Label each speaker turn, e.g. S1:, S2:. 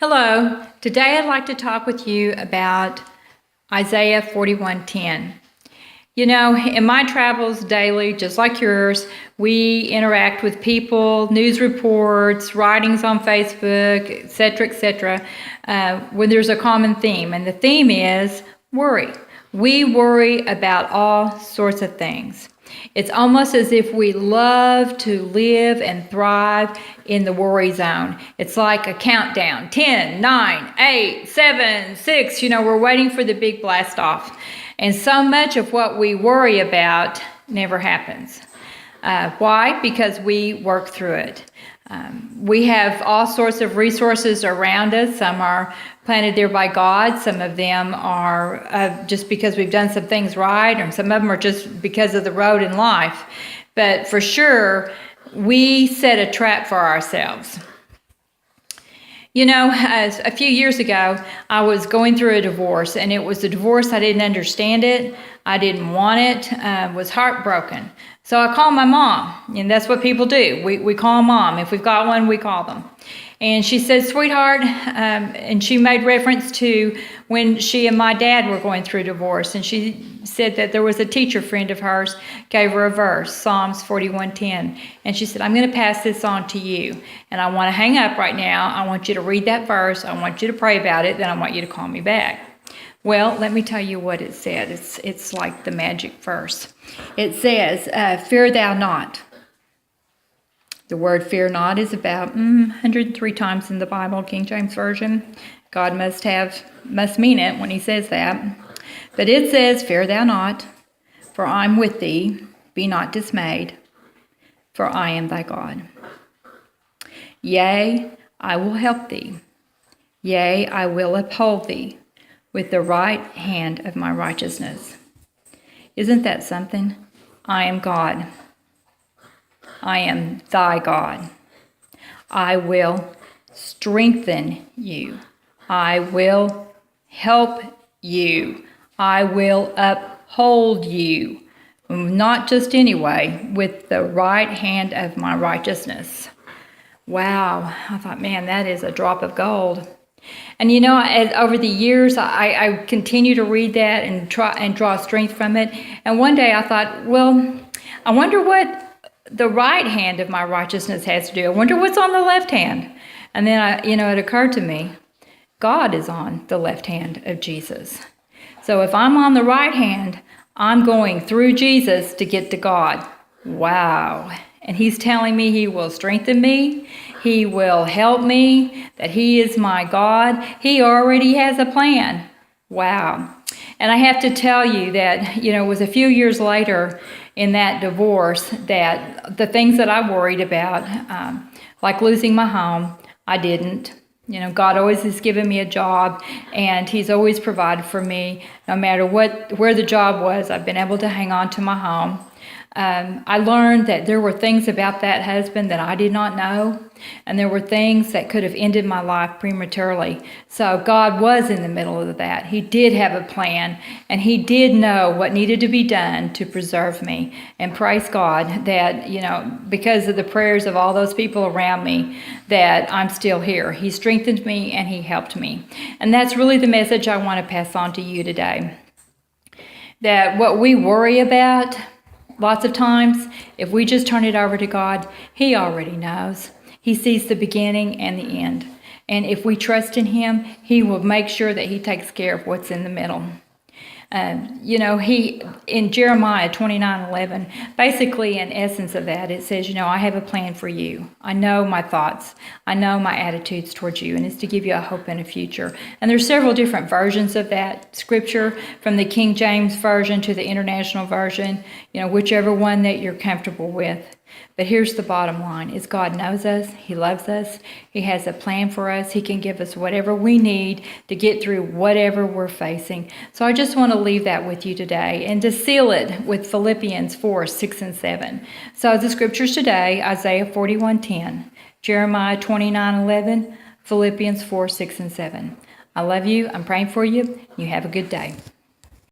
S1: Hello, today I'd like to talk with you about Isaiah 41:10. You know, in my travels daily, just like yours, we interact with people, news reports, writings on Facebook, etc., when there's a common theme, and the theme is worry. We worry about all sorts of things. It's almost as if we love to live and thrive in the worry zone. It's like a countdown, 10, 9, 8, 7, 6, we're waiting for the big blast off. And so much of what we worry about never happens. Why? Because we work through it. We have all sorts of resources around us. Some are planted there by God. Some of them are just because we've done some things right, or some of them are just because of the road in life. But for sure, we set a trap for ourselves. You know, a few years ago, I was going through a divorce, and it was a divorce. I didn't understand it. I didn't want it. Was heartbroken. So I called my mom, and that's what people do. We call mom. If we've got one, we call them. And she said, sweetheart, and she made reference to when she and my dad were going through divorce. And she said that there was a teacher friend of hers gave her a verse, Psalms 41:10. And she said, I'm going to pass this on to you. And I want to hang up right now. I want you to read that verse. I want you to pray about it. Then I want you to call me back. Well, let me tell you what it said. It's like the magic verse. It says, fear thou not. The word fear not is about 103 times in the Bible, King James Version. God must mean it when he says that. But it says, fear thou not, for I'm with thee. Be not dismayed, for I am thy God. Yea, I will help thee. Yea, I will uphold thee with the right hand of my righteousness. Isn't that something? I am God. I am thy God. I will strengthen you. I will help you. I will uphold you. Not just anyway, with the right hand of my righteousness. Wow. I thought, man, that is a drop of gold. And over the years, I continue to read that and try and draw strength from it. And one day I thought, well, I wonder what the right hand of my righteousness has to do. I wonder what's on the left hand. And then it occurred to me, God is on the left hand of Jesus. So if I'm on the right hand, I'm going through Jesus to get to God. Wow. And he's telling me he will strengthen me. He will help me, that he is my God. He already has a plan. Wow. And I have to tell you that, it was a few years later in that divorce that the things that I worried about, like losing my home, I didn't. God always has given me a job, and he's always provided for me. No matter where the job was, I've been able to hang on to my home. I learned that there were things about that husband that I did not know, and there were things that could have ended my life prematurely. So God was in the middle of that. He did have a plan, and he did know what needed to be done to preserve me. And praise God that, because of the prayers of all those people around me, that I'm still here. He strengthened me and he helped me. And that's really the message I want to pass on to you today. That what we worry about, lots of times, if we just turn it over to God, he already knows. He sees the beginning and the end. And if we trust in him, he will make sure that he takes care of what's in the middle. He in Jeremiah 29:11, basically in essence of that, it says, I have a plan for you. I know my thoughts. I know my attitudes towards you, and it's to give you a hope and a future. And there's several different versions of that scripture, from the King James Version to the International Version, whichever one that you're comfortable with. But here's the bottom line, is God knows us. He loves us. He has a plan for us. He can give us whatever we need to get through whatever we're facing. So I just want to leave that with you today, and to seal it with Philippians 4:6 and 7. So the scriptures today, Isaiah 41:10, Jeremiah 29:11, Philippians 4:6 and 7. I love you. I'm praying for you. You have a good day.